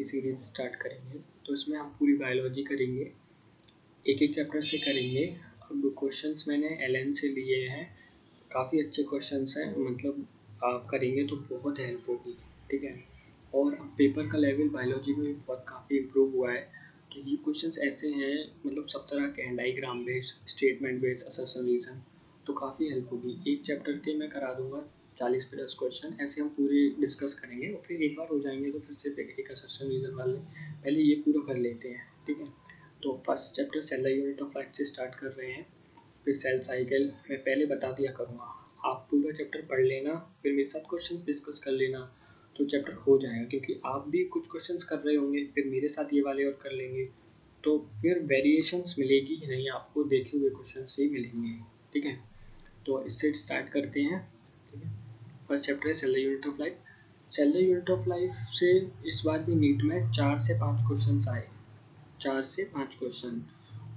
Series start करेंगे। तो इसमें हम पूरी बायोलॉजी करेंगे, एक एक चैप्टर से करेंगे। अब क्वेश्चंस मैंने एलएन से लिए हैं, काफ़ी अच्छे क्वेश्चंस हैं, मतलब आप करेंगे तो बहुत हेल्प होगी, ठीक है। और अब पेपर का लेवल बायोलॉजी में भी बहुत काफ़ी इम्प्रूव हुआ है। तो ये क्वेश्चंस ऐसे हैं, मतलब सब तरह के हैं, diagram based, statement based, assertion reason, तो काफ़ी हेल्प होगी। एक चैप्टर के मैं करा दूंगा 40+ क्वेश्चन, ऐसे हम पूरे डिस्कस करेंगे और फिर एक बार हो जाएंगे तो फिर सिर्फ एक असर्शन रीजन वाले पहले ये पूरा कर लेते हैं, ठीक है। तो first chapter cell unit of life से स्टार्ट कर रहे हैं, फिर सेल साइकिल मैं पहले बता दिया करूँगा, आप पूरा चैप्टर पढ़ लेना, फिर मेरे साथ क्वेश्चंस डिस्कस कर लेना तो चैप्टर हो जाएगा, क्योंकि आप भी कुछ क्वेश्चंस कर रहे होंगे, फिर मेरे साथ ये वाले और कर लेंगे, तो फिर वेरिएशंस मिलेगी ही नहीं, आपको देखे हुए क्वेश्चन से ही मिलेंगे, ठीक है। तो इससे स्टार्ट करते हैं, ठीक है। फर्स्ट चैप्टर है cell unit of life. Cell unit of life से इस बार भी नीट में 4 से 5 क्वेश्चन आए, 4 से 5 क्वेश्चन,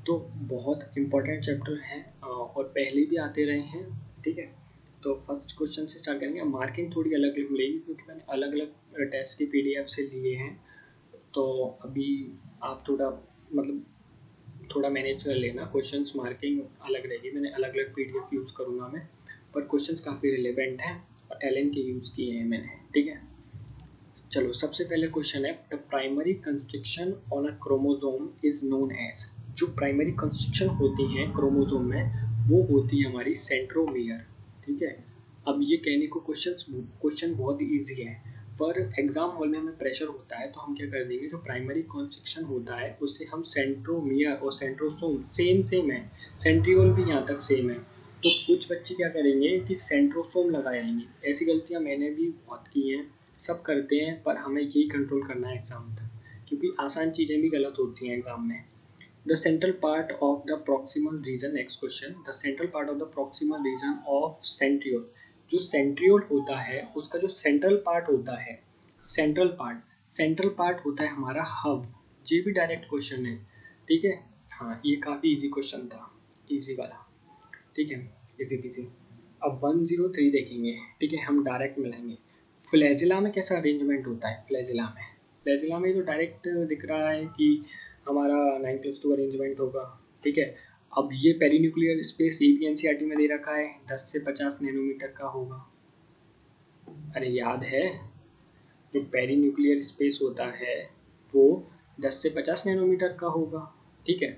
तो बहुत इम्पोर्टेंट चैप्टर है और पहले भी आते रहे हैं, ठीक है। तो फर्स्ट क्वेश्चन से स्टार्ट करेंगे। मार्किंग थोड़ी अलग अलग मिलेगी क्योंकि मैंने अलग अलग टेस्ट की PDF से लिए हैं, तो अभी आप थोड़ा मैनेज कर लेना। क्वेश्चंस मार्किंग अलग रहेगी, मैंने अलग अलग PDF यूज़ करूँगा मैं, पर क्वेश्चंस काफ़ी रिलेवेंट हैं और एलएन के यूज़ किए हैं मैंने, ठीक है। चलो सबसे पहले क्वेश्चन है, the primary construction on a chromosome is known as. जो प्राइमरी कंस्ट्रक्शन होती है क्रोमोसोम में वो होती है हमारी सेंट्रोमियर, ठीक है। अब ये कहने को क्वेश्चन बहुत इजी है, पर एग्जाम हॉल में हमें प्रेशर होता है तो हम क्या कर देंगे, जो प्राइमरी कंस्ट्रक्शन होता है उससे हम सेंट्रोमियर और सेंट्रोसोम सेम है, सेंट्रियोल भी यहाँ तक सेम है, तो कुछ बच्चे क्या करेंगे कि सेंट्रोसोम लगाएंगे। ऐसी गलतियाँ मैंने भी बहुत की हैं, सब करते हैं, पर हमें यही कंट्रोल करना है एग्जाम तक, क्योंकि आसान चीज़ें भी गलत होती हैं एग्जाम में। The central part of the proximal region, next question, the central part of the proximal region of centriole. जो सेंट्रियोल होता है उसका जो सेंट्रल पार्ट होता है, सेंट्रल पार्ट होता है हमारा हब। ये भी डायरेक्ट क्वेश्चन है, ठीक है। हाँ ये काफ़ी इजी क्वेश्चन था, इजी वाला, ठीक है, इजी। अब 103 देखेंगे, ठीक है, हम डायरेक्ट मिलाएंगे। फ्लैजिला में कैसा अरेंजमेंट होता है, फ्लैजिला में तो डायरेक्ट दिख रहा है कि हमारा 9+2 अरेंजमेंट होगा, ठीक है। अब ये पेरीन्यूक्लियर स्पेस ये भी NCERT में दे रखा है, 10 से 50 नैनोमीटर का होगा। अरे याद है, जो पेरीन्यूक्लियर स्पेस होता है वो 10 से 50 नैनोमीटर का होगा, ठीक है।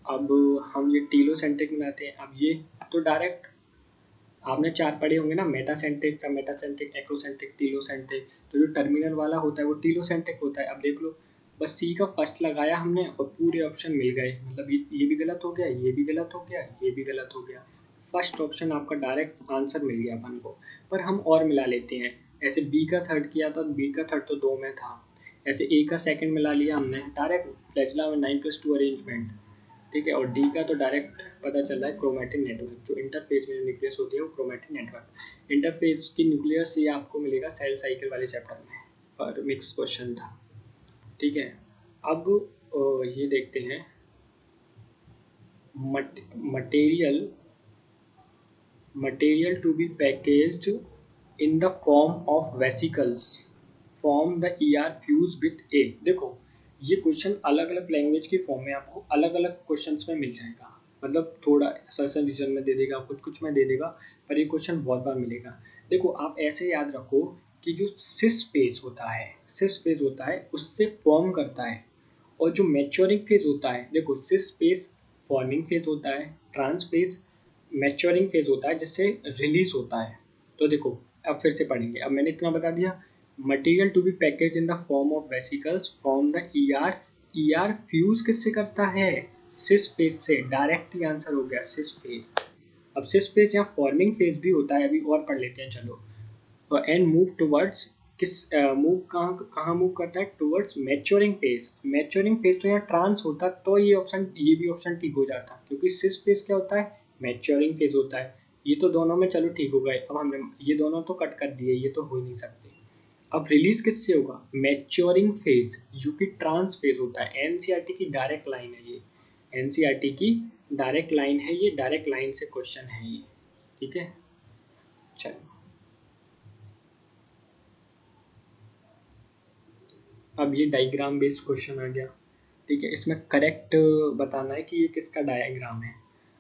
अब हम ये टीलोसेंट्रिक मिलाते हैं। अब ये तो डायरेक्ट आपने 4 पढ़े होंगे ना, मेटासेंट्रिक, सब मेटासेंट्रिक, एक्रोसेंट्रिक, टीलोसेंट्रिक, तो जो टर्मिनल वाला होता है वो टीलोसेंट्रिक होता है। अब देख लो, बस सी का फर्स्ट लगाया हमने और पूरे ऑप्शन मिल गए, मतलब ये भी गलत हो गया, ये भी गलत हो गया, ये भी गलत हो गया, फर्स्ट ऑप्शन आपका डायरेक्ट आंसर मिल गया अपन को। पर हम और मिला लेते हैं, ऐसे बी का थर्ड किया था, बी का थर्ड तो 2 में था, ऐसे ए का सेकंड मिला लिया हमने, डायरेक्ट फ्लैजिला में 9+2 अरेंजमेंट, ठीक है। और डी का तो डायरेक्ट पता चल रहा है क्रोमैटिन नेटवर्क, जो इंटरफेस में न्यूक्लियस होती है वो क्रोमैटिन नेटवर्क, इंटरफेस की न्यूक्लियस ये आपको मिलेगा सेल साइकिल वाले चैप्टर में, और मिक्स क्वेश्चन था, ठीक है। अब ये देखते हैं, material to be packaged in the form of vesicles form the ER fuse with a. देखो ये क्वेश्चन अलग अलग लैंग्वेज की फॉर्म में आपको अलग अलग क्वेश्चंस में मिल जाएगा, मतलब थोड़ा सर्सन रीजन में दे देगा, कुछ में दे देगा, पर ये क्वेश्चन बहुत बार मिलेगा। देखो आप ऐसे याद रखो कि जो सिस फेज होता है उससे फॉर्म करता है, और जो मैच्योरिंग फेज होता है, देखो सिस फेज फॉर्मिंग फेज होता है, ट्रांस फेज मैच्योरिंग फेज होता है जिससे रिलीज होता है। तो देखो अब फिर से पढ़ेंगे, अब मैंने इतना बता दिया, material to be package in the form of vesicles form the ER fuse किससे करता है, सिस फेज से, डायरेक्ट ही आंसर हो गया सिस फेज। अब सिस फेज या फॉर्मिंग फेज भी होता है, अभी और पढ़ लेते हैं चलो। एंड मूव टुवर्ड्स मूव कहाँ मूव करता है, टुवर्ड्स मैच्योरिंग फेज तो यहाँ ट्रांस होता, तो ये भी ऑप्शन ठीक हो जाता, क्योंकि सिस फेज क्या होता है, मैच्योरिंग फेज होता है। ये तो दोनों में चलो ठीक हो गए, अब हमने ये दोनों तो कट कर दिए, ये तो हो ही नहीं सकते। अब रिलीज किससे होगा, मैच्योरिंग फेज, जो कि ट्रांस फेज होता है। NCERT की डायरेक्ट लाइन है ये, NCERT की डायरेक्ट लाइन है ये, डायरेक्ट लाइन से क्वेश्चन है ये, ठीक है। चलो अब ये डायग्राम बेस्ड क्वेश्चन आ गया, ठीक है। इसमें करेक्ट बताना है कि ये किसका डायग्राम है।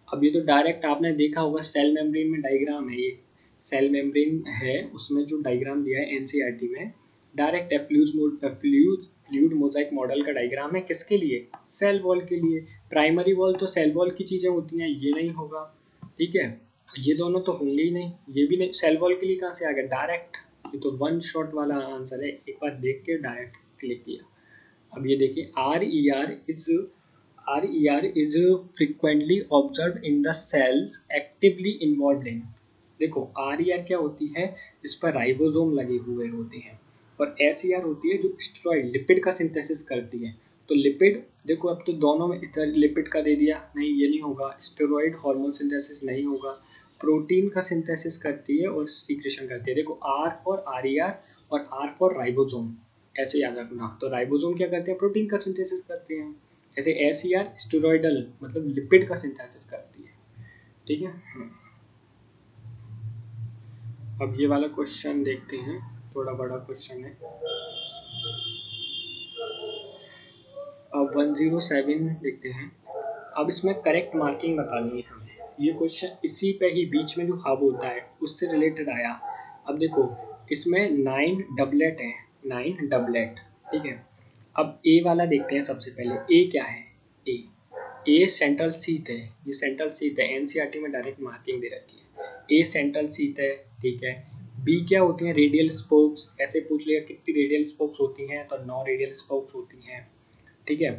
अब ये तो डायरेक्ट आपने देखा होगा, सेल मेम्ब्रेन में डायग्राम है, ये सेल मेम्ब्रेन है, उसमें जो डायग्राम दिया है एनसीईआरटी में डायरेक्ट है, फ्लूइड मोजाइक मॉडल का डायग्राम है। किसके लिए? सेल वॉल के लिए। प्राइमरी वॉल तो सेल वॉल की चीज़ें होती हैं, ये नहीं होगा, ठीक है। ये दोनों तो होंगे ही नहीं, ये भी नहीं। सेल वॉल के लिए कहाँ से आ गया? डायरेक्ट, ये तो वन शॉट वाला आंसर है, एक बार देख के डायरेक्ट क्लिक किया। अब ये देखिए, RER is frequently observed in the cells actively involved in। देखो RER क्या होती है? इस पर राइबोसोम लगे हुए होते हैं, और SER होती है जो स्टेरॉइड लिपिड का सिंथेसिस करती है। तो लिपिड देखो, अब तो दोनों में इधर लिपिड का दे दिया, नहीं ये नहीं होगा, स्टेरॉइड हार्मोन सिंथेसिस नहीं होगा, प्रोटीन का सिंथेसिस करती है और सीक्रेशन करती है। देखो R फॉर RER और R फॉर राइबोसोम, ऐसे याद रखना। तो राइबोसोम क्या करते हैं? प्रोटीन का सिंथेसिस करते हैं। ऐसे SER स्टेरॉइडल मतलब लिपिड का सिंथेसिस करती है, ठीक है। अब ये वाला क्वेश्चन देखते हैं, थोड़ा बड़ा क्वेश्चन है। अब 107 देखते हैं। अब इसमें करेक्ट मार्किंग बतानी है हमें। ये क्वेश्चन इसी पे ही बीच में जो हब होता है उससे रिलेटेड आया। अब देखो इसमें 9 डबलेट है, 9 डबलेट, ठीक है। अब ए वाला देखते हैं सबसे पहले। ए क्या है? ए ए सेंट्रल सीट है, ये सेंट्रल सीट है, एनसीईआरटी में डायरेक्ट मार्किंग दे रखी है। ए सेंट्रल सीट है, ठीक है। बी क्या होती हैं? रेडियल स्पोक्स, ऐसे पूछ लिया कितनी रेडियल स्पोक्स होती हैं, तो 9 रेडियल स्पोक्स होती हैं, ठीक है।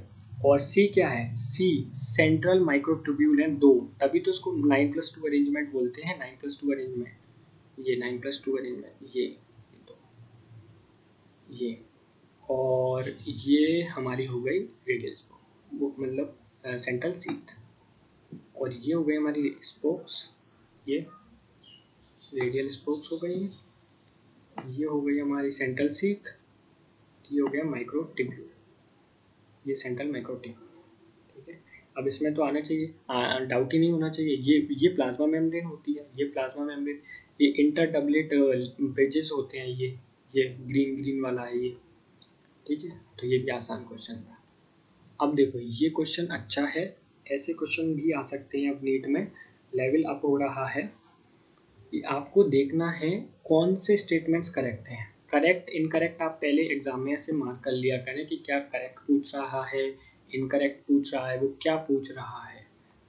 और सी क्या है? सी सेंट्रल माइक्रोट्यूब्यूल है 2, तभी तो इसको 9+2 अरेंजमेंट बोलते हैं। 9+2 अरेंजमेंट, ये 9+2 अरेंजमेंट, तो ये और ये हमारी हो गई रेडियल स्पोक, वो मतलब सेंट्रल सीट। और ये हो गई हमारी स्पोक्स, ये रेडियल स्पोक्स हो गई, ये हो गई हमारी सेंट्रल सीट, ये हो गया माइक्रोट्यूब्यूल, ये सेंट्रल माइक्रोट्यूब्यूल, ठीक है। अब इसमें तो आना चाहिए, डाउट ही नहीं होना चाहिए। ये प्लाज्मा मेम्ब्रेन होती है, ये प्लाज्मा मेम्ब्रेन, ये इंटर डबलेट ब्रिजेस होते हैं, ये ग्रीन वाला है ये, ठीक है। तो ये भी आसान क्वेश्चन था। अब देखो ये क्वेश्चन अच्छा है, ऐसे क्वेश्चन भी आ सकते हैं अब नीट में, लेवल अप हो रहा है कि आपको देखना है कौन से स्टेटमेंट्स करेक्ट हैं। करेक्ट इनकरेक्ट आप पहले एग्जाम में ऐसे मार्क कर लिया करें कि क्या करेक्ट पूछ रहा है, इनकरेक्ट पूछ रहा है, वो क्या पूछ रहा है,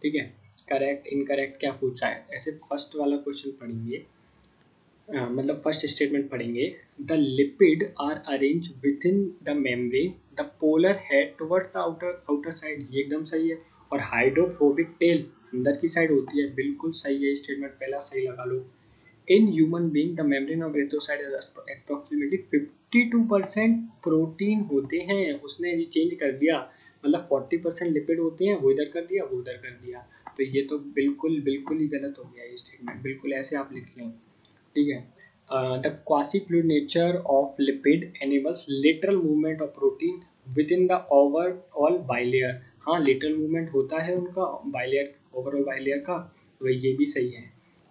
ठीक है। करेक्ट इनकरेक्ट क्या पूछ रहा है, ऐसे फर्स्ट वाला क्वेश्चन पढ़ेंगे, मतलब फर्स्ट स्टेटमेंट पढ़ेंगे। The lipid are arrange within the membrane, the polar head towards the outer side, ये एकदम सही है। और हाइड्रोफोबिक टेल अंदर की साइड होती है, बिल्कुल सही है। स्टेटमेंट पहला सही लगा लो। In human being the membrane of erythrocyte approximately 52% protein होते हैं। उसने ये चेंज कर दिया, मतलब 40% लिपिड होते हैं, वो इधर कर दिया, वो उधर कर दिया। तो ये तो बिल्कुल बिल्कुल ही गलत हो गया ये स्टेटमेंट, बिल्कुल ऐसे आप लिख लें, ठीक है। The quasi fluid nature of lipid enables lateral movement of protein with in the overall bilayer. हाँ लेटरल मूवमेंट होता है उनका बाइलेयर, ओवरऑल बाइलेयर का, तो ये भी सही है।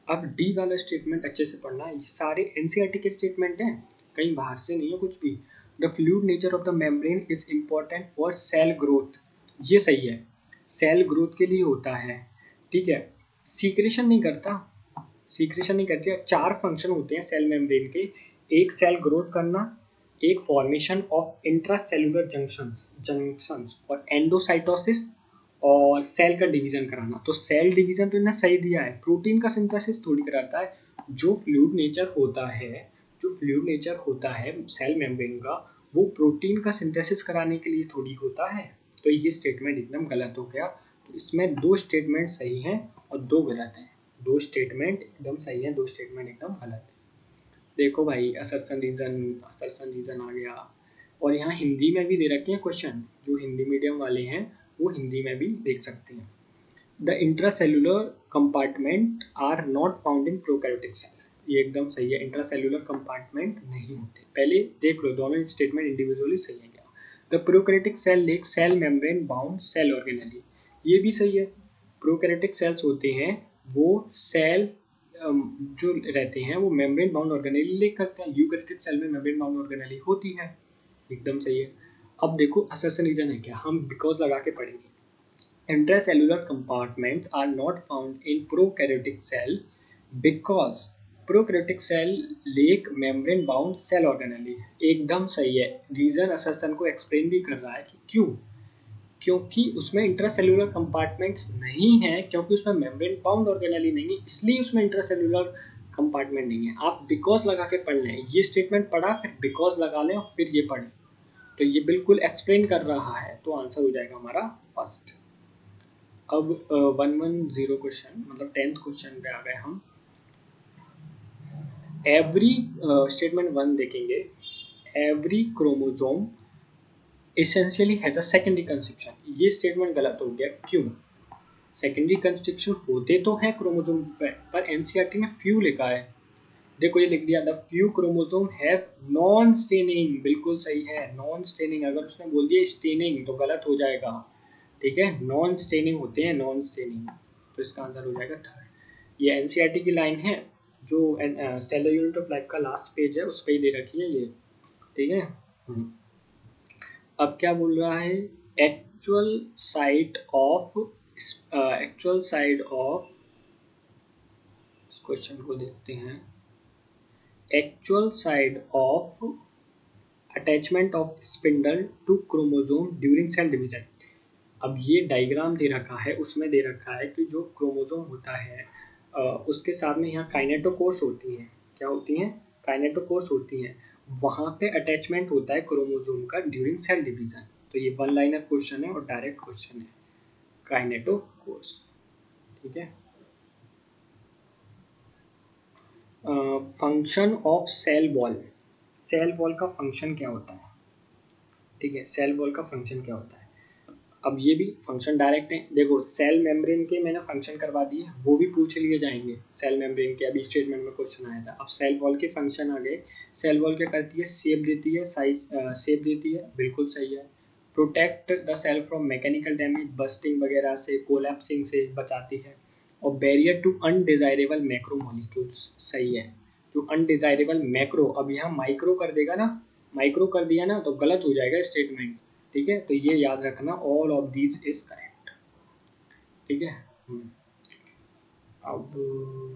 अब डी वाला स्टेटमेंट अच्छे से पढ़ना है, ये सारे एनसीईआरटी के स्टेटमेंट हैं, कहीं बाहर से नहीं है कुछ भी। The fluid nature of the membrane is important for sale growth, ये सही है, सेल ग्रोथ के लिए होता है, ठीक है। सीक्रेशन नहीं करता, सीक्रेशन नहीं करती है। 4 फंक्शन होते हैं सेल मेम्ब्रेन के, एक सेल ग्रोथ करना, एक फॉर्मेशन ऑफ इंट्रासेलुलर जंक्शंस और एंडोसाइटोसिस, और सेल का डिवीजन कराना। तो सेल डिवीजन तो इन्हें सही दिया है, प्रोटीन का सिंथेसिस थोड़ी कराता है। जो फ्लूइड नेचर होता है, जो फ्लूइड नेचर होता है सेल मेम्ब्रेन का, वो प्रोटीन का सिंथेसिस कराने के लिए थोड़ी होता है। तो ये स्टेटमेंट एकदम गलत हो गया। तो इसमें 2 स्टेटमेंट सही हैं और 2 गलत हैं। 2 स्टेटमेंट एकदम सही है, 2 स्टेटमेंट एकदम गलत है। देखो भाई असर्शन रीजन आ गया, और यहाँ हिंदी में भी दे रखे हैं क्वेश्चन, जो हिंदी मीडियम वाले हैं वो हिंदी में भी देख सकते हैं। The intracellular compartment are not found in prokaryotic cell, ये एकदम सही है, इंट्रासेलुलर कंपार्टमेंट नहीं होते। पहले देख लो दोनों स्टेटमेंट इंडिविजुअली सही है क्या। The prokaryotic cell lack cell membrane bound cell organelles, ये भी सही है। प्रोकैरियोटिक सेल्स होते हैं वो सेल जो रहते हैं वो मेम्ब्रेन बाउंड ऑर्गेनेली लेक करते हैं। यूकैरियोटिक सेल में मेम्ब्रेन बाउंड ऑर्गेनेली होती है, एकदम सही है। अब देखो असर्शन रीजन है क्या, हम बिकॉज लगा के पढ़ेंगे। Intracellular compartments are not found in prokaryotic cell because prokaryotic cell lack membrane bound cell organelles. एकदम सही है, रीजन असर्शन को एक्सप्लेन भी कर रहा है कि क्यों, क्योंकि उसमें इंट्रासेल्युलर कंपार्टमेंट्स नहीं है, क्योंकि उसमें मेम्ब्रेन बाउंड ऑर्गेनेली नहीं है, इसलिए उसमें इंट्रासेल्युलर कंपार्टमेंट नहीं है। आप बिकॉज लगा के पढ़ लें, ये स्टेटमेंट पढ़ा फिर बिकॉज लगा लें और फिर ये पढ़ें, तो ये बिल्कुल एक्सप्लेन कर रहा है, तो आंसर हो जाएगा हमारा फर्स्ट। अब 110 क्वेश्चन मतलब 10th क्वेश्चन पे आ गए हम। एवरी स्टेटमेंट 1 देखेंगे, every chromosome essentially has a secondary constriction. ये स्टेटमेंट गलत हो गया, क्यों? सेकेंडरी कंस्ट्रक्शन होते तो हैं क्रोमोसोम पर एनसीईआरटी में फ्यू लिखा है। देखो ये लिख दिया, the few chromosome have non staining, बिल्कुल सही है, नॉन स्टेनिंग। अगर उसने बोल दिया स्टेनिंग तो गलत हो जाएगा, ठीक है, नॉन स्टेनिंग होते हैं, नॉन स्टेनिंग, तो इसका आंसर हो जाएगा थर्ड। ये एनसीईआरटी की लाइन है, जो सेलुलर यूनिट ऑफ लाइफ का लास्ट पेज है उस पर ही दे रखी है ये, ठीक है। अब क्या बोल रहा है, एक्चुअल साइट ऑफ क्वेश्चन को देखते हैं, actual side of attachment of spindle to chromosome during cell division. अब ये डायग्राम दे रखा है, उसमें दे रखा है कि जो क्रोमोसोम होता है उसके साथ में यहाँ काइनेटोकोर्स होती हैं, क्या होती हैं, काइनेटोकोर्स होती हैं, वहाँ पे अटैचमेंट होता है क्रोमोसोम का ड्यूरिंग सेल डिवीजन। तो ये वन लाइनर क्वेश्चन है और डायरेक्ट क्वेश्चन है, काइनेटोकोर्स, ठीक है। Function of cell wall, cell wall का फंक्शन क्या होता है, ठीक है, सेल वॉल का फंक्शन क्या होता है। अब ये भी फंक्शन डायरेक्ट है, देखो सेल मेम्ब्रेन के मैंने फंक्शन करवा दिए, वो भी पूछ लिए जाएंगे, सेल मेम्ब्रेन के अभी स्टेटमेंट में क्वेश्चन आया था। अब सेल वॉल के फंक्शन आ गए, सेल वॉल क्या करती है, शेप देती है, साइज शेप देती है, बिल्कुल सही है। Protect the cell from mechanical damage, bursting वगैरह से, कोलैप्सिंग से बचाती है। और barrier to undesirable macromolecules, सही है, जो अनडिजायरेबल मैक्रो, अब यहाँ माइक्रो कर देगा ना, माइक्रो कर दिया ना तो गलत हो जाएगा स्टेटमेंट, ठीक है, तो ये याद रखना, all of these is correct, ठीक है। अब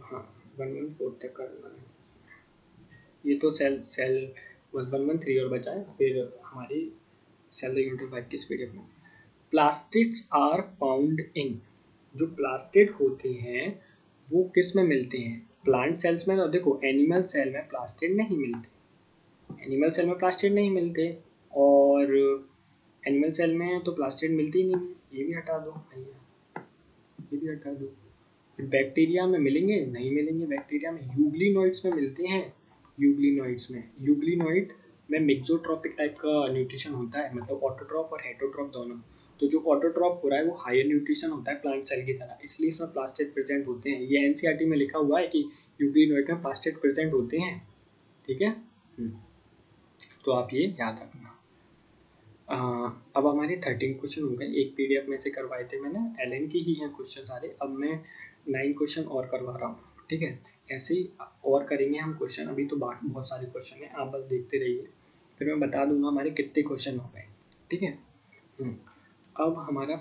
हाँ 114 तक करना है, ये तो सेल सेल बस 113 और बचा है, फिर हमारी सेल यूनिट 5 की स्पीड में। प्लास्टिड्स आर फाउंड इन, जो प्लास्टिड होते हैं वो किस में मिलते हैं, प्लांट सेल्स में। तो देखो एनिमल सेल में प्लास्टिड नहीं मिलते, एनिमल सेल में प्लास्टिड नहीं मिलते, और एनिमल सेल में तो प्लास्टिड मिलती ही नहीं है, ये भी हटा दो भैया, ये भी हटा दो। फिर बैक्टीरिया में मिलेंगे, नहीं मिलेंगे, बैक्टीरिया में यूग्लिनोइड्स में मिलते हैं, यूग्लिनोइड्स में, यूग्लिनोइड में मिक्सोट्रॉपिक टाइप का न्यूट्रिशन होता है, मतलब ऑटोट्रॉप और हेटरोट्रॉप दोनों। तो जो ऑटोट्रॉप हो रहा है वो हायर न्यूट्रिशन होता है प्लांट सेल की तरह, इसलिए इसमें प्लास्टिड प्रेजेंट होते हैं। ये एनसीईआरटी में लिखा हुआ है कि यूग्लिनोइड में प्लास्टिड प्रेजेंट होते हैं, ठीक है। तो आप ये याद रखना। अब हमारे 13 क्वेश्चन हो गए, एक पीडीएफ में से करवाए थे मैंने, एलएन की ही हैं क्वेश्चन सारे, अब मैं 9 क्वेश्चन और करवा रहा हूँ, ठीक है। ऐसे ही और करेंगे हम क्वेश्चन, अभी तो बाकी बहुत सारे क्वेश्चन हैं, आप बस देखते रहिए, फिर मैं बता दूंगा हमारे कितने क्वेश्चन हो गए, ठीक है। अब हमारा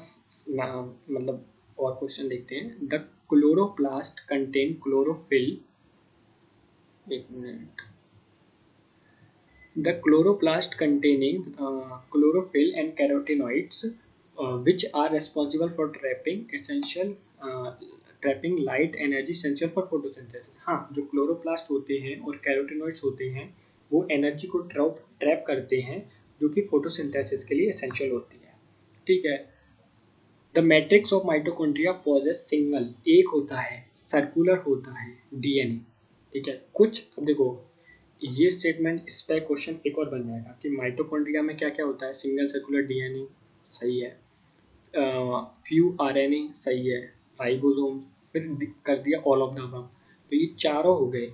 मतलब और क्वेश्चन देखते हैं। द क्लोरोप्लास्ट कंटेन क्लोरोफिल, एक minute, the chloroplast containing chlorophyll and carotenoids which are responsible for trapping light energy essential for photosynthesis। हाँ, जो क्लोरोप्लास्ट होते हैं और कैरोटिनॉइड्स होते हैं वो एनर्जी को ट्रैप करते हैं, जो कि फोटोसिंथेसिस के लिए एसेंशियल होती है, ठीक है। The matrix of mitochondria possess single, एक होता है, सर्कुलर होता है डीएनए, ठीक है। कुछ अब देखो ये स्टेटमेंट, इस पर क्वेश्चन एक और बन जाएगा कि माइटोकॉन्ड्रिया में क्या क्या होता है, सिंगल सर्कुलर डीएनए, सही है, फ्यू आरएनए, सही है, राइबोसोम, फिर कर दिया ऑल ऑफ द अबव, तो ये चारों हो गए,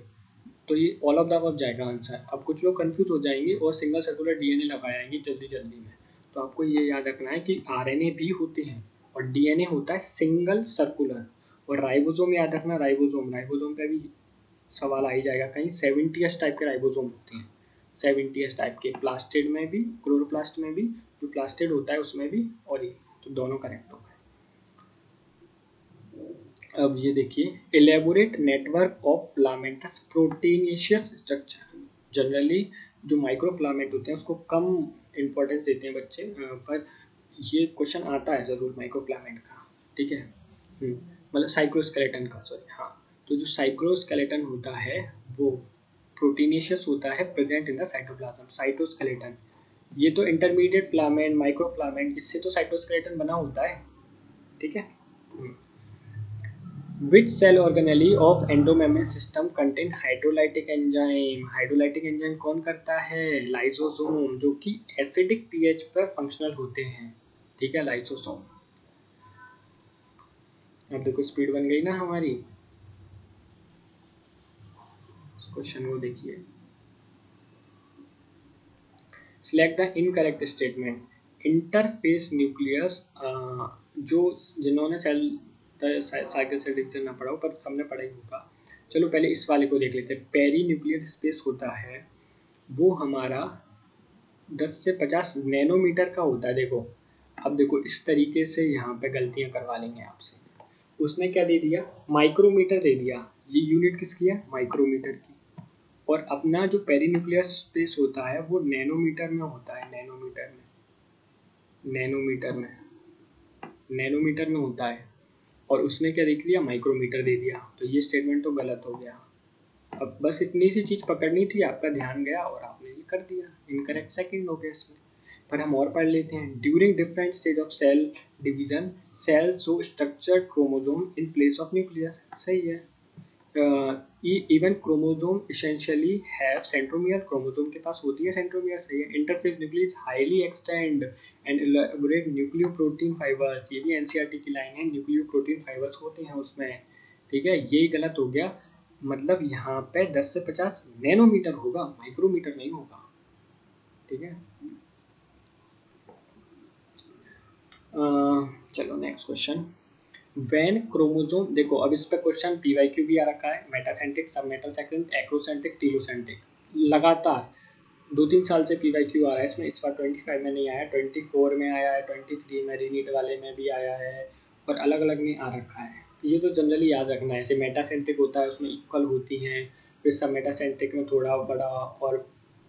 तो ये ऑल ऑफ द अबव जाएगा आंसर। अब कुछ लोग कंफ्यूज हो जाएंगे और सिंगल सर्कुलर डीएनए लगाएंगे जल्दी जल्दी में, तो आपको ये याद रखना है कि आरएनए भी होते हैं और डीएनए होता है सिंगल सर्कुलर, और राइबोसोम याद रखना, राइबोसोम, राइबोसोम पे भी सवाल आ ही जाएगा कहीं, 70 टाइप के राइबोसोम होते हैं, 70s टाइप के, प्लास्टिड में भी, क्लोरोप्लास्ट में भी, जो प्लास्टिड होता है उसमें भी, और ये तो दोनों करेक्ट हो गए। अब ये देखिए, elaborate network of filamentous proteinaceous structure. Generally जो माइक्रो फिलामेंट होते हैं उसको कम इम्पोर्टेंस देते हैं बच्चे, पर ये क्वेश्चन आता है ज़रूर माइक्रो फिलामेंट का, ठीक है, मतलब साइक्लोस्केलेटन का, सॉरी, हाँ। तो जो साइक्लोस्केलेटन होता है वो प्रोटीनेशियस होता है, present in the cytoplasm. Cytoskeleton, ये तो इंटरमीडिएट फिलामेंट, माइक्रो फिलामेंट, इससे तो साइटोस्केलेटन बना होता है, ठीक है। Which cell organelle of endomembrane system contain hydrolytic enzyme? Hydrolytic enzyme कौन करता है? लाइसोसोम, जो कि एसिडिक पीएच पर फंक्शनल होते हैं, ठीक है, लाइसोसोम। अब देखो स्पीड बन गई ना हमारी। क्वेश्चन को देखिए, select the incorrect statement. Interface nucleus, जो जिन्होंने सेल साइकिल से डिवीजन ना पढ़ा हो पर सबने पढ़ा ही होगा। चलो पहले इस वाले को देख लेते हैं। पेरी न्यूक्लियर स्पेस होता है वो हमारा 10 से 50 नैनोमीटर का होता है। देखो अब देखो इस तरीके से यहाँ पे गलतियाँ करवा लेंगे आपसे। उसने क्या दे दिया? माइक्रोमीटर दे दिया। ये यूनिट किसकी है? माइक्रोमीटर की। और अपना जो पेरीन्यूक्लियर स्पेस होता है वो नैनोमीटर में होता है, नैनोमीटर में होता है। और उसने क्या देख लिया? माइक्रोमीटर दे दिया। तो ये स्टेटमेंट तो गलत हो गया। अब बस इतनी सी चीज़ पकड़नी थी, आपका ध्यान गया और आपने ये कर दिया। इनकरेक्ट सेकंड हो गया इसमें। पर हम और पढ़ लेते हैं। During different stage of cell division, cell show structured chromosome in place of nucleus. सही है। Even chromosome essentially have centromere, chromosome के पास होती है सेंट्रोमियर। सही है। Interphase nucleus highly extend and elaborate nucleoprotein fibres. ये भी एनसीईआरटी की लाइन है, न्यूक्लियोप्रोटीन फाइबर्स होते हैं उसमें, ठीक है। यही गलत हो गया। मतलब यहाँ पे 10 से 50 नैनोमीटर होगा, माइक्रोमीटर नहीं होगा, ठीक है। चलो नेक्स्ट क्वेश्चन। व्हेन क्रोमोसोम, देखो अब इस पे क्वेश्चन पीवाईक्यू भी आ रखा है, मेटासेंट्रिक, सब मेटासेंट्रिक, एक्रोसेंट्रिक, टीलोसेंट्रिक, लगातार 2-3 साल से पीवाईक्यू आ रहा है इसमें। इस बार 25 में नहीं आया, 24 में आया है, 23 में, रीनीट वाले में भी आया है, और अलग अलग में आ रखा है। ये तो जनरली याद रखना है। जैसे मेटासेंट्रिक होता है उसमें इक्वल होती हैं, फिर सब मेटासेंट्रिक में थोड़ा बड़ा, और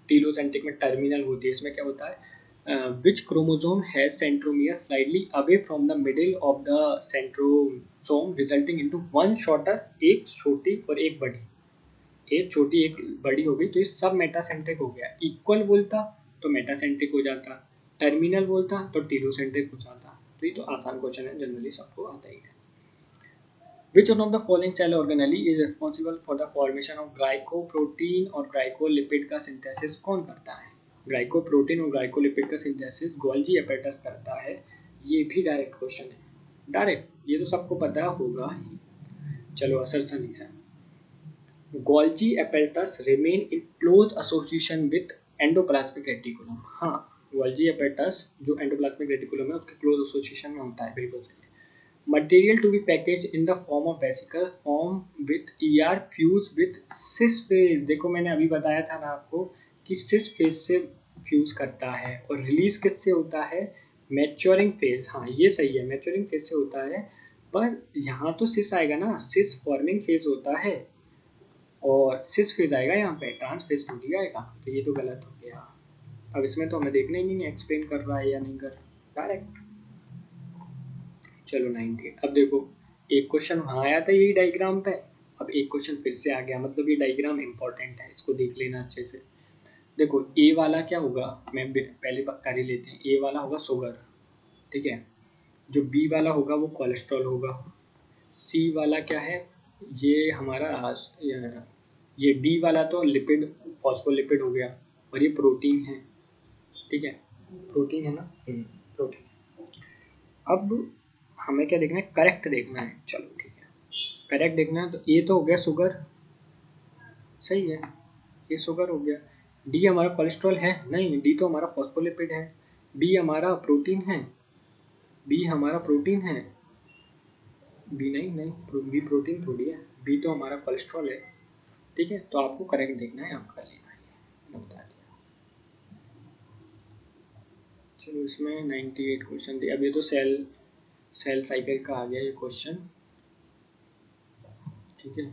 टीलोसेंट्रिक में टर्मिनल होती है। इसमें क्या होता है? which chromosome has centromere slightly away from the middle of the centrosome resulting into one shorter, एक छोटी और एक बड़ी, एक छोटी एक बड़ी हो गई तो ये सब मेटासेंट्रिक हो गया। इक्वल बोलता तो मेटासेंट्रिक हो जाता, टर्मिनल बोलता तो टीलोसेंट्रिक हो जाता। तो ये तो आसान क्वेश्चन है, जनरली सबको आता ही है। Which one of the following cell organelle is responsible for the formation of glycoprotein और glycolipid का सिंथेसिस कौन करता है? ग्लाइकोप्रोटीन और ग्लाइकोलिपिड का सिंथेसिस गोल्जी एपेटस करता है। ये भी डायरेक्ट क्वेश्चन है, डायरेक्ट, ये तो सबको पता होगा ही। चलो assertion reason. Golgi apparatus remain in close association with endoplasmic reticulum. हाँ, गोल्जी एपेटस जो एंडोप्लाज्मिक रेटिकुलम है उसके क्लोज एसोसिएशन में होता है, बिल्कुल सही है। Material to be packaged in the form of vesicle form with ER fuse with cis phase। देखो मैंने अभी बताया था ना आपको कि cis phase से फ्यूज करता है, और रिलीज किससे होता है? Maturing phase. हाँ ये सही है, मैच्योरिंग फेज से होता है। पर यहाँ तो सिस आएगा ना, सिस फॉर्मिंग फेज होता है, और सिस फेज आएगा यहाँ पे, ट्रांस फेज थोड़ी आएगा। तो ये तो गलत हो गया। अब इसमें तो हमें देखना ही नहीं है एक्सप्लेन कर रहा है या नहीं कर रहा, डायरेक्ट। चलो 90। अब देखो एक क्वेश्चन वहाँ आया था यही डायग्राम पे, अब एक क्वेश्चन फिर से आ गया। मतलब ये डायग्राम इंपॉर्टेंट है, इसको देख लेना अच्छे से। देखो ए वाला क्या होगा, मैं पहले कर ही लेते हैं। ए वाला होगा शुगर, ठीक है। जो बी वाला होगा वो कोलेस्ट्रॉल होगा। सी वाला क्या है? ये हमारा ये डी वाला तो लिपिड, फॉस्फोलिपिड हो गया, और ये प्रोटीन है, ठीक है, प्रोटीन है ना, प्रोटीन। अब हमें क्या देखना है? करेक्ट देखना है। चलो ठीक है, करेक्ट देखना है। तो ए तो हो गया शुगर, सही है, ये शुगर हो गया। डी हमारा कोलेस्ट्रॉल है? नहीं, डी तो हमारा फॉस्फोलिपिड है। बी हमारा प्रोटीन है, बी हमारा प्रोटीन है, बी नहीं, बी प्रोटीन थोड़ी है, बी तो हमारा कोलेस्ट्रॉल है, ठीक है। तो आपको करेक्ट देखना है, आप कर लेना है, मैंने बता दिया। चलो इसमें 98 क्वेश्चन थे। अब ये तो सेल साइकिल का आ गया ये क्वेश्चन, ठीक है।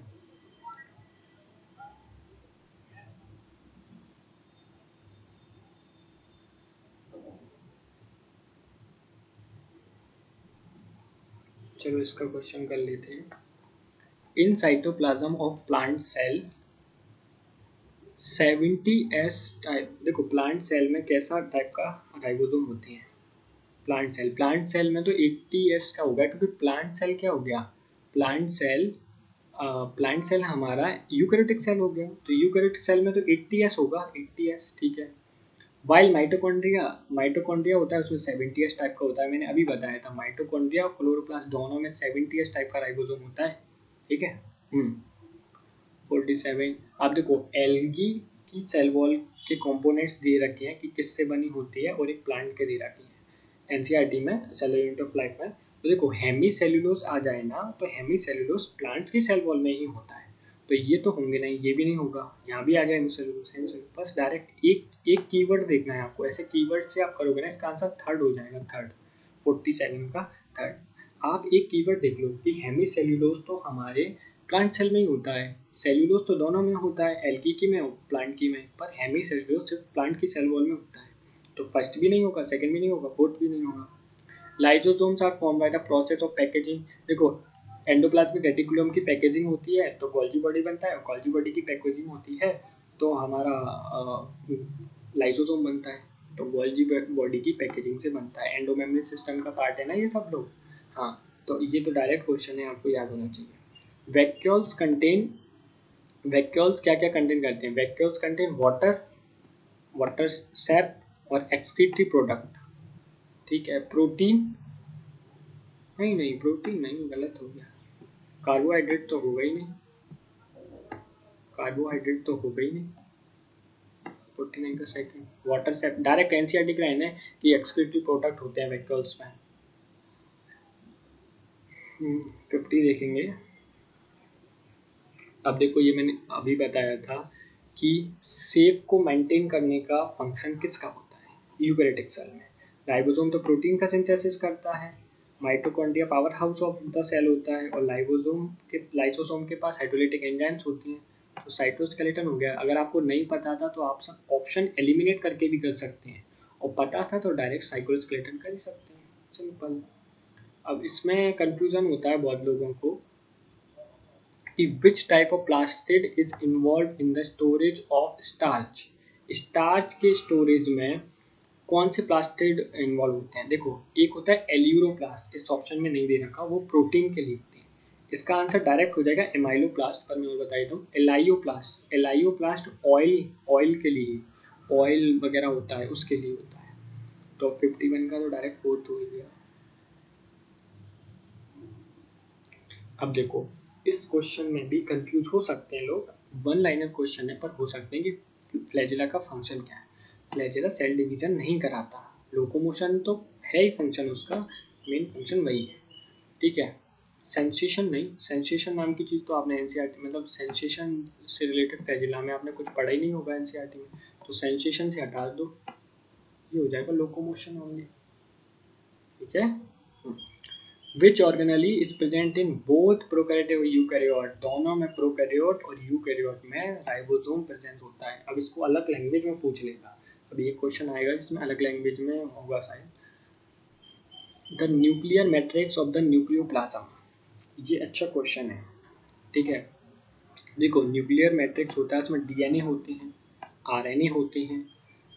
चलो इसका क्वेश्चन कर लेते हैं। In cytoplasm of plant cell 70s type, देखो प्लांट सेल में कैसा टाइप का राइबोसोम होते हैं। प्लांट सेल में तो 80s का होगा, क्योंकि प्लांट सेल क्या हो गया, प्लांट सेल हमारा यूकैरियोटिक सेल हो गया, तो यूकैरियोटिक सेल में तो 80s होगा, 80s, ठीक है। वाइल माइटोकॉन्ड्रिया होता है उसमें 70s टाइप का होता है। मैंने अभी बताया था माइटोकॉन्ड्रिया और क्लोरोप्लास्ट दोनों में 70s टाइप का राइबोसोम होता है, ठीक है। 47। आप देखो एल्गी की सेल वॉल के कंपोनेंट्स दे रखे हैं कि किससे बनी होती है, और एक प्लांट के दे रखी है एनसीईआरटी में, सेलुलर यूनिट ऑफ लाइफ में। तो देखो हेमी सेल्यूलोज आ जाए ना, तो हेमी सेल्यूलोज प्लांट्स की सेल वॉल में ही होता है, तो ये तो होंगे नहीं, ये भी नहीं होगा। यहाँ भी आ गया हेमी सेल्यूलोज। बस डायरेक्ट एक एक कीवर्ड देखना है आपको, ऐसे कीवर्ड से आप करोगे ना, इसका आंसर थर्ड हो जाएगा, थर्ड 47 का थर्ड। आप एक कीवर्ड देख लो कि हेमी सेल्यूलोज तो हमारे प्लांट सेल में ही होता है, सेल्यूलोज तो दोनों में होता है, एल्गी की में प्लांट की में, पर हेमी सेल्यूलोज सिर्फ प्लांट की सेल वॉल में होता है। तो फर्स्ट भी नहीं होगा, सेकंड भी नहीं होगा, फोर्थ भी नहीं होगा। Lysosomes are form by the process of packaging. देखो एंडोप्लाज्मिक रेटिकुलम की पैकेजिंग होती है तो गोल्जी बॉडी बनता है, और गोल्जी बॉडी की पैकेजिंग होती है तो हमारा लाइसोसोम बनता है। तो गोल्जी बॉडी की पैकेजिंग से बनता है, एंडोमेम्ब्रेन सिस्टम का पार्ट है ना ये सब लोग। हाँ, तो ये तो डायरेक्ट क्वेश्चन है, आपको याद होना चाहिए। वैक्यूल्स क्या क्या कंटेन करते हैं? वैक्यूल्स कंटेन वाटर सैप और एक्सक्रीटरी प्रोडक्ट, ठीक है। प्रोटीन नहीं, प्रोटीन नहीं, गलत हो गया। कार्बोहाइड्रेट तो होगा ही नहीं, कार्बोहाइड्रेट तो होगा ही नहीं। 49 का second water SAP, direct NCERT का लाइन है कि एक्सक्रीटरी प्रोडक्ट होते हैं वैक्यूल्स में। 50 देखेंगे। अब देखो ये मैंने अभी बताया था कि शेप को मेंटेन करने का फंक्शन किसका होता है यूकैरियोटिक सेल में। राइबोसोम तो प्रोटीन का सिंथेसिस करता है, mitochondria power house of the cell होता है, और लाइसोसोम के पास हाइड्रोलाइटिक एंजाइम्स होती हैं। तो साइटोस्केलेटन हो गया। अगर आपको नहीं पता था तो आप सब ऑप्शन एलिमिनेट करके भी कर सकते हैं, और पता था तो डायरेक्ट साइटोस्केलेटन कर ही सकते हैं, सिंपल। अब इसमें कंफ्यूजन होता है बहुत लोगों को कि which type of plastid is involved in the storage of starch। Starch के स्टोरेज में कौन से प्लास्टिड इन्वॉल्व होते हैं? देखो एक होता है एल्यूरोप्लास्ट, इस ऑप्शन में नहीं दे रखा, वो प्रोटीन के लिए होते हैं। इसका आंसर डायरेक्ट हो जाएगा एमाइलोप्लास्ट, पर मैं और बता देता हूँ एलाइयोप्लास्ट ऑयल के लिए, ऑयल वगैरह होता है उसके लिए होता है। तो 51 का तो डायरेक्ट फोर्थ हो गया। अब देखो इस क्वेश्चन में भी कंफ्यूज हो सकते हैं लोग, वन लाइनर क्वेश्चन है, पर हो सकते हैं कि फ्लैजिला का फंक्शन क्या है। फ्लैजिला सेल डिवीजन नहीं कराता, लोकोमोशन तो है ही फंक्शन उसका, मेन फंक्शन वही है, ठीक है। सेंसेशन नहीं, सेंसेशन नाम की चीज़ तो आपने एनसीईआरटी मतलब सेंसेशन से रिलेटेड फ्लैजिला में आपने कुछ पढ़ा ही नहीं होगा एनसीईआरटी में, तो सेंसेशन से हटा दो, ये हो जाएगा लोकोमोशन ओनली, ठीक है। Which organelle is present in both prokaryote और यूकैरियोट? दोनों में प्रोकैरियोट और यूकैरियोट में राइबोसोम प्रेजेंट होता है। अब इसको अलग लैंग्वेज में पूछ लेगा, अब ये क्वेश्चन आएगा जिसमें अलग लैंग्वेज में होगा शायद। The nuclear matrix of the nucleoplasm, ये अच्छा क्वेश्चन है, ठीक है। देखो न्यूक्लियर मैट्रिक्स होता है, उसमें डीएनए होते हैं, आरएनए होते हैं,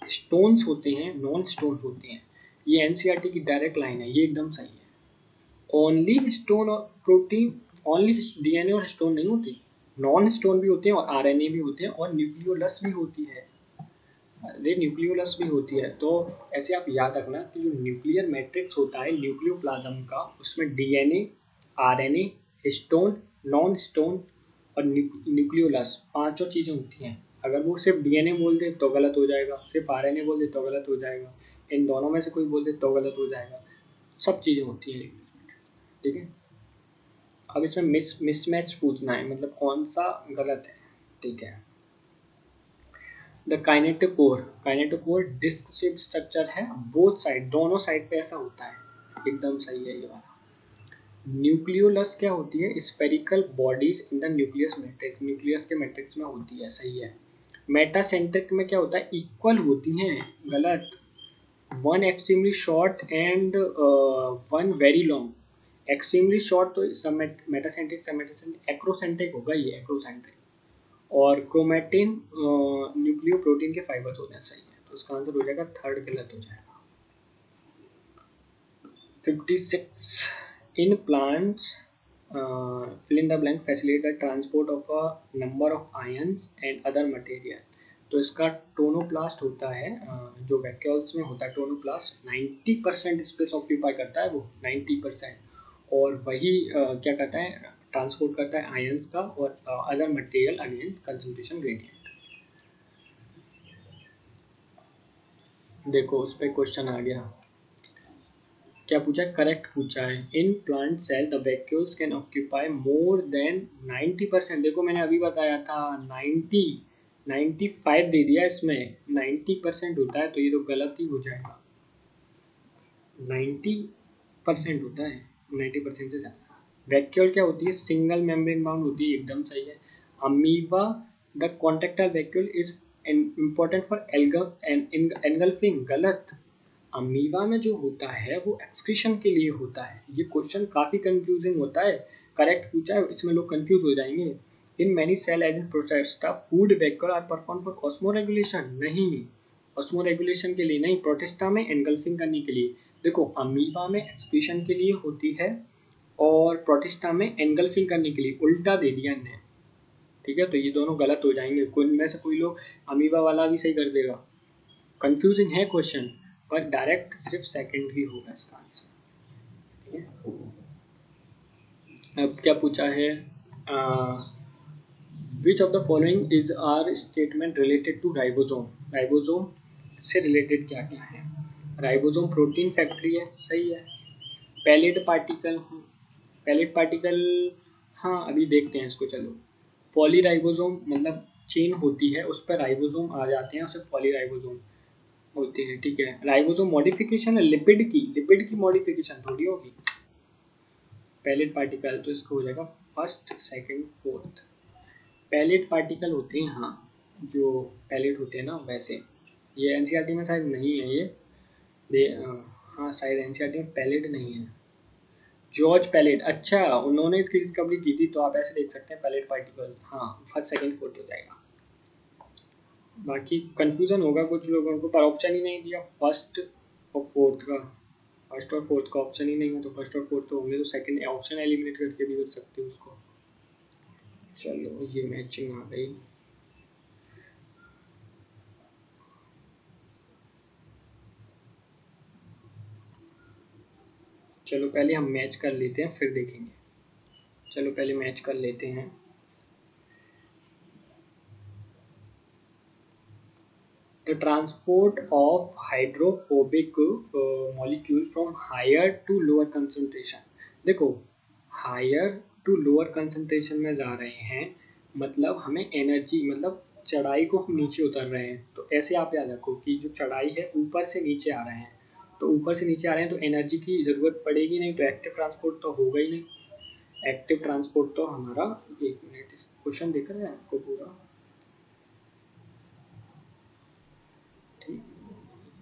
स्टोन्स होते हैं, नॉन स्टोन्स होते हैं। ये एनसीईआरटी की डायरेक्ट लाइन है, ये एकदम सही है। ओनली स्टोन और प्रोटीन, ओनली डीएनए और स्टोन नहीं होती, नॉन स्टोन भी होते हैं और आरएनए भी होते हैं और न्यूक्लियोलस भी होती है, अरे न्यूक्लियोलस भी होती है। तो ऐसे आप याद रखना कि जो न्यूक्लियर मैट्रिक्स होता है न्यूक्लियोप्लाज्म का, उसमें DNA, RNA, stone, non stone और न्यूक्लियोलस पांचों चीज़ें होती हैं। अगर वो सिर्फ डीएनए बोल दे तो गलत हो जाएगा, सिर्फ आरएनए बोल दे तो गलत हो जाएगा, इन दोनों में से कोई बोल दे तो गलत हो जाएगा, सब चीज़ें होती हैं, ठीक है। अब इसमें मिसमैच पूछना है, मतलब कौन सा गलत है, ठीक है। The kinetochore disc shape structure है, बोथ साइड, दोनों साइड पे ऐसा होता है, एकदम सही है ये वाला। न्यूक्लियोलस क्या होती है? Spherical bodies in the nucleus matrix, nucleus के मैट्रिक्स में होती है, सही है। मेटासेंट्रिक में क्या होता है? इक्वल होती हैं, गलत। One extremely short and one very long. Extremely short तो मेटासेंट्रिक, सबमेटासेंट्रिक, एक्रोसेंट्रिक होगा ये, एक्रोसेंट्रिक। और क्रोमेटिन न्यूक्लियो प्रोटीन के फाइबर्स होते हैं, सही है। तो इसका आंसर हो जाएगा थर्ड, गलत हो जाएगा। 56 in plants, fill in the blank, facilitate the transport of a number of ions and other material। तो इसका टोनोप्लास्ट होता है, जो वैक्यूल्स में होता है टोनोप्लास्ट, 90% स्पेस ऑक्यूपाई करता है वो, 90%। और वही क्या करता है? ट्रांसपोर्ट करता है आयंस का और other material against concentration gradient. देखो उस पर क्वेश्चन आ गया, क्या पूछा है? करेक्ट पूछा है। In plant cell the vacuoles can occupy more than 90%। देखो मैंने अभी बताया था 90, 95 दे दिया, इसमें 90% होता है, तो ये तो गलत ही हो जाएगा। 90% होता है, 90% से ज़्यादा। वैक्यूल क्या होती है? सिंगल मेम्ब्रेन बाउंड होती है, एकदम सही है। Amoeba the contractile vacuole is important for engulfing, गलत। अमीबा में जो होता है वो एक्सक्रीशन के लिए होता है। ये क्वेश्चन काफ़ी कंफ्यूजिंग होता है, करेक्ट पूछा है, इसमें लोग कंफ्यूज हो जाएंगे। In many cell as in protista food vacuole are perform for osmoregulation, नहीं, ऑस्मो रेगुलेशन के लिए नहीं, प्रोटेस्टा में एनगल्फिंग करने के लिए। देखो अमीबा में एक्सक्रीशन के लिए होती है और प्रोटेस्टा में एनगल्फिंग करने के लिए, उल्टा दे दिया इन्हें, ठीक है। तो ये दोनों गलत हो जाएंगे, कोई में से कोई लोग अमीबा वाला भी सही कर देगा। कंफ्यूजिंग है क्वेश्चन, पर डायरेक्ट सिर्फ सेकंड ही होगा इसका आंसर, ठीक है। अब क्या पूछा है? Which of the following is are statement related to ribosome. Ribosome से रिलेटेड क्या क्या है? राइबोसोम प्रोटीन फैक्ट्री है, सही है। पैलेट पार्टिकल, पैलेट पार्टिकल, हाँ अभी देखते हैं इसको, चलो। पॉलीराइबोसोम मतलब चेन होती है, उस पर राइबोसोम आ जाते हैं, उसे पॉलीराइबोसोम होती है, ठीक है। राइबोसोम मॉडिफिकेशन है लिपिड की मॉडिफिकेशन थोड़ी होगी। पैलेट पार्टिकल, तो इसको हो जाएगा first, second, fourth. Palade particle होते हैं, हाँ, जो पैलेट होते हैं ना वैसे। ये एनसीईआरटी में शायद नहीं है ये हाँ शायद एनसीईआरटी में पैलेट नहीं है। जॉर्ज पैलेट, अच्छा उन्होंने इसकी डिस्कवरी की थी, तो आप ऐसे देख सकते हैं पैलेट पार्टिकल, हाँ फर्स्ट सेकंड फोर्थ हो जाएगा। बाकी कंफ्यूजन होगा कुछ लोगों को, पर ऑप्शन ही नहीं दिया फर्स्ट और फोर्थ का। फर्स्ट और फोर्थ का ऑप्शन ही नहीं है, तो फर्स्ट और फोर्थ तो होंगे, तो सेकंड ऑप्शन एलिमिनेट करके भी कर सकते हो उसको। चलो ये मैचिंग आ गई। चलो पहले हम मैच कर लेते हैं फिर देखेंगे। चलो पहले मैच कर लेते हैं। The transport of hydrophobic molecule from higher to lower concentration। देखो हायर टू लोअर कंसंट्रेशन में जा रहे हैं, मतलब हमें एनर्जी, मतलब चढ़ाई को हम नीचे उतर रहे हैं, तो ऐसे आप याद रखो कि जो चढ़ाई है ऊपर से नीचे आ रहे हैं, तो ऊपर से नीचे आ रहे हैं तो एनर्जी की ज़रूरत पड़ेगी नहीं, तो एक्टिव ट्रांसपोर्ट तो होगा ही नहीं। एक्टिव ट्रांसपोर्ट तो हमारा, एक मिनट क्वेश्चन दिख रहा है आपको पूरा, ठीक,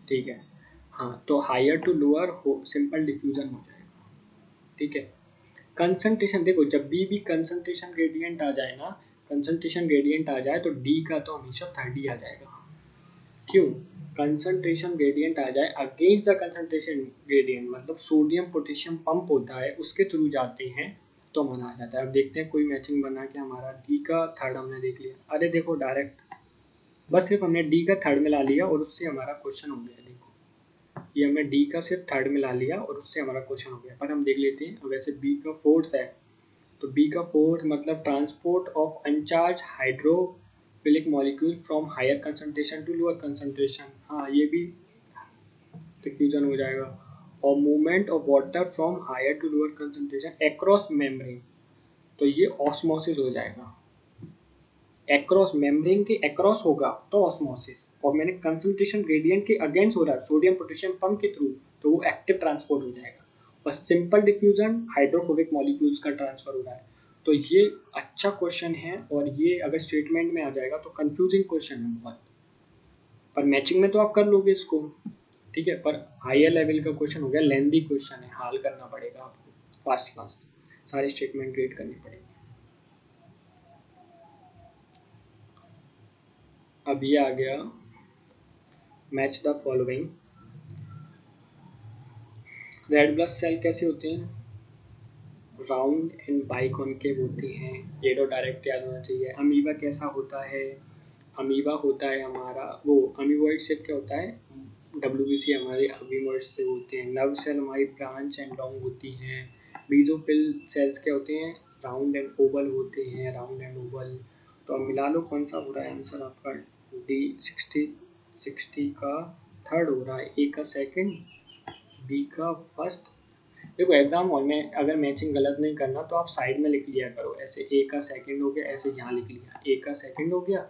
ठीक है। हाँ तो हायर टू लोअर हो, सिंपल डिफ्यूजन हो जाएगा, ठीक है। कंसंट्रेशन, देखो जब भी कंसंट्रेशन ग्रेडियंट आ जाए ना, कंसंट्रेशन ग्रेडियंट आ जाए तो डी का तो हमेशा 30 आ जाएगा। क्यों? कंसंट्रेशन ग्रेडियंट आ जाए अगेंस्ट द कंसंट्रेशन ग्रेडियंट, मतलब सोडियम पोटेशियम पंप होता है उसके थ्रू जाते हैं, तो हमारा आ जाता है। अब देखते हैं कोई मैचिंग बना के, हमारा डी का थर्ड हमने देख लिया, अरे देखो डायरेक्ट बस सिर्फ हमने डी का थर्ड मिला लिया और उससे हमारा क्वेश्चन हो गया। देखो ये हमने डी का सिर्फ थर्ड मिला लिया और उससे हमारा क्वेश्चन हो गया, पर हम देख लेते हैं। वैसे बी का फोर्थ है, तो बी का फोर्थ मतलब transport of uncharge hydrophilic molecule from higher concentration to lower concentration, हाँ ये भी डिफ्यूजन हो जाएगा। और movement of water from higher to lower concentration across membrane, तो ये ऑस्मोसिस हो जाएगा। एक्रॉस मेम्ब्रेन के एक्रॉस होगा तो ऑस्मोसिस, और मैंने कंसंट्रेशन ग्रेडियंट के अगेंस्ट हो रहा है सोडियम पोटेशियम पंप के थ्रू, तो वो एक्टिव ट्रांसपोर्ट हो जाएगा। और सिंपल डिफ्यूजन हाइड्रोफोबिक मॉलिक्यूल्स का ट्रांसफर हो रहा है। तो ये अच्छा क्वेश्चन है, और ये अगर स्टेटमेंट में आ जाएगा तो कंफ्यूजिंग क्वेश्चन है बहुत, पर मैचिंग में तो आप कर लोगे इसको, ठीक है। पर हायर लेवल का क्वेश्चन हो गया, लेंदी क्वेश्चन है, हाल करना पड़ेगा आपको फास्ट फास्ट, सारे स्टेटमेंट रीड करने पड़ेंगे। अब ये आ गया, match the following. Red blood cell कैसे होते हैं? राउंड एंड बाइकॉन्केव होती हैं, ये तो डायरेक्ट याद होना चाहिए। अमीबा कैसा होता है? अमीबा होता है हमारा वो अमीबॉइड शेप क्या होता है, डब्ल्यूबीसी हमारे अमीबॉइड से होते हैं। नर्व सेल हमारी ब्रांच एंड लॉन्ग होती हैं। बीजोफिल सेल्स क्या होते हैं? राउंड एंड ओवल होते हैं, राउंड एंड ओवल। तो अब मिला लो कौन सा हो रहा है आंसर आपका, डी 60 का थर्ड हो रहा है, ए का सेकंड, बी का फर्स्ट। देखो एग्जाम हॉल में अगर मैचिंग गलत नहीं करना तो आप साइड में लिख लिया करो, ऐसे ए का सेकंड हो गया, ऐसे यहाँ लिख लिया ए का सेकंड हो गया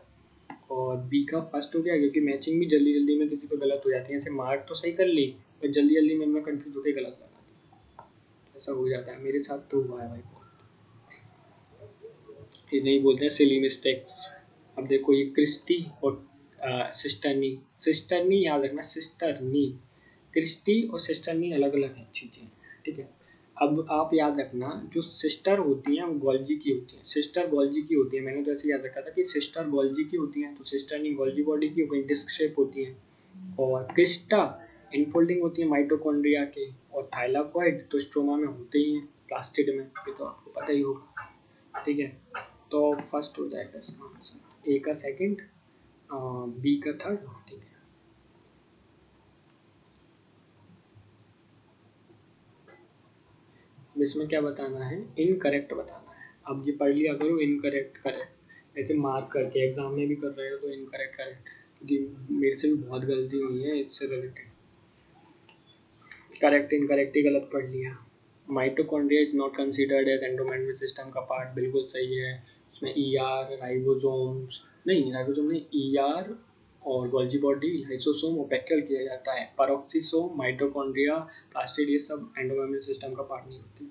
और बी का फर्स्ट हो गया, क्योंकि मैचिंग भी जल्दी जल्दी में किसी पे गलत हो जाती है। ऐसे मार्क तो सही कर ली पर जल्दी जल्दी में मैं कंफ्यूज होकर गलत लगा दी, ऐसा हो जाता है, मेरे साथ तो हुआ है भाई बहुत। ये नहीं बोलते हैं सिली मिस्टेक्स। अब देखो ये क्रिस्टी और सिस्टरनी, सिस्टरनी याद रखना, सिस्टरनी, क्रिस्टी और सिस्टरनी अलग अलग है चीज़ें, ठीक है। अब आप याद रखना, जो सिस्टर होती हैं वो गोल्जी की होती हैं, सिस्टर गोल्जी की होती है। मैंने तो ऐसे याद रखा था कि सिस्टर गोल्जी की होती हैं, तो सिस्टरनी गोल्जी बॉडी की हो गई, डिस्क शेप होती हैं। और क्रिस्टा इनफोल्डिंग होती है माइटोकॉन्ड्रिया के, और थाइलाकॉइड तो स्ट्रोमा में होते ही हैं, प्लास्टिड में, ये तो आपको पता ही होगा, ठीक है। तो फर्स्ट हो जाएगा इसका आंसर, ए का सेकंड, बी का थर्ड, ठीक है। अब इसमें क्या बताना है, इनकरेक्ट बताना है। अब ये पढ़ लिया करो, इनकरेक्ट करेक्ट ऐसे मार्क करके, एग्जाम में भी कर रहे हो तो इनकरेक्ट करेक्ट, क्योंकि मेरे से भी बहुत गलती हुई है इससे रिलेटेड। करेक्ट इनकरेक्ट ही गलत पढ़ लिया। Mitochondria is not considered as endometrial system का पार्ट, बिल्कुल सही है। उसमें ईआर राइबोसोम्स नहीं, राइबोसोम नहीं, ईआर और गोल्जी बॉडी, लाइसोसोम और पैक्यूल किया जाता है। पैरोक्सिसोम, माइटोकॉन्ड्रिया, प्लास्टिड, ये सब एंडोमेट्रियल सिस्टम का पार्ट नहीं होते।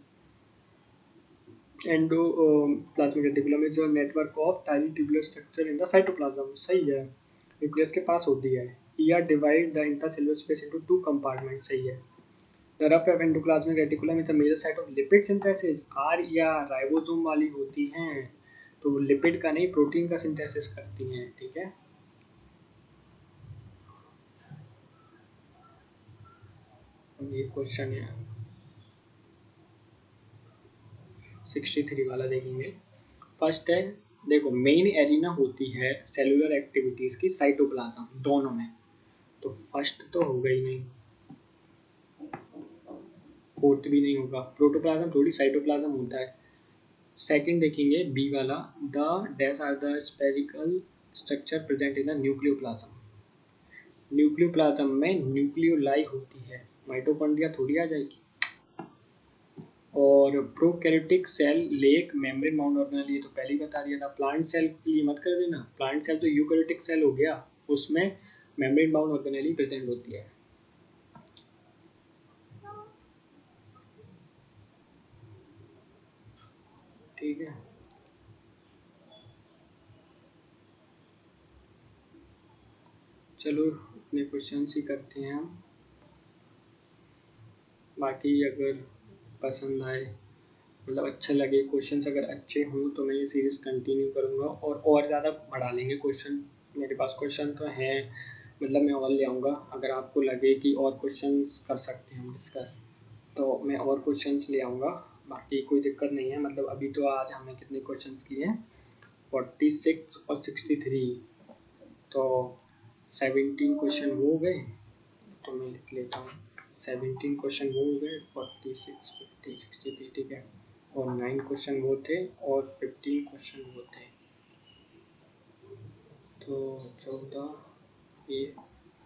Endoplasmic reticulum is a network of tiny tubular structure in the cytoplasm, सही है, न्यूक्लियस के पास होती है। ER divide the intercellular space into 2 compartment, सही है। The rough endoplasmic reticulum is the major site of lipid synthesis, R या ribosome वाली होती हैं, तो लिपिड का नहीं प्रोटीन का सिंथेसिस करती हैं, ठीक है। ये क्वेश्चन है 63 वाला, देखेंगे। फर्स्ट है, देखो मेन एरिना होती है सेलुलर एक्टिविटीज की साइटोप्लाज्म दोनों में, तो फर्स्ट तो होगा ही नहीं, फोर्थ भी नहीं होगा, प्रोटोप्लाज्म थोड़ी साइटोप्लाज्म होता है। सेकंड देखेंगे बी वाला, the dash are the spherical structure present in the nucleoplasm, nucleoplasm में न्यूक्लियोलाई होती है, माइटोकॉन्ड्रिया थोड़ी आ जाएगी। और prokaryotic cell lack membrane bound organelle, ये तो पहले ही बता दिया था। प्लांट सेल के लिए मत कर देना, प्लांट सेल तो यूकैरियोटिक सेल हो गया, उसमें मेम्ब्रेन माउंट ऑर्गेनेल ही प्रेजेंट होती है, ठीक है। चलो इतने क्वेश्चन ही करते हैं हम, बाकी अगर पसंद आए, मतलब अच्छे लगे क्वेश्चंस, अगर अच्छे हों तो मैं ये सीरीज़ कंटिन्यू करूँगा, और ज़्यादा बढ़ा लेंगे क्वेश्चन, मेरे पास क्वेश्चन तो हैं, मतलब मैं और ले आऊँगा। अगर आपको लगे कि और क्वेश्चंस कर सकते हैं हम डिस्कस, तो मैं और क्वेश्चंस ले आऊँगा, बाकी कोई दिक्कत नहीं है। मतलब अभी तो आज हमने कितने क्वेश्चंस किए हैं, 46 और 63, तो 17 क्वेश्चन हो गए, तो मैं लिख लेता हूँ 17 क्वेश्चन वो हो गए, 46 50 63, ठीक है। और 9 क्वेश्चन वो थे और 15 क्वेश्चन वो थे, तो 14, ये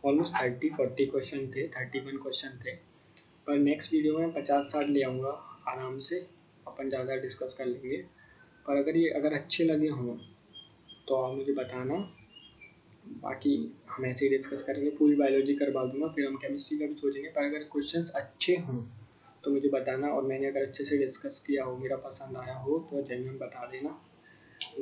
ऑलमोस्ट 30-40 क्वेश्चन थे, 31 क्वेश्चन थे। पर नेक्स्ट वीडियो में 50-60 ले आऊँगा आराम से, अपन ज़्यादा डिस्कस कर लेंगे। पर अगर ये अगर अच्छे लगे हों तो आप मुझे बताना, बाकी हम ऐसे ही डिस्कस करेंगे। पूरी बायोलॉजी करवा दूंगा, फिर हम केमिस्ट्री का भी सोचेंगे। पर अगर क्वेश्चंस अच्छे हों तो मुझे बताना, और मैंने अगर अच्छे से डिस्कस किया हो, मेरा पसंद आया हो, तो जेन्युइन बता देना।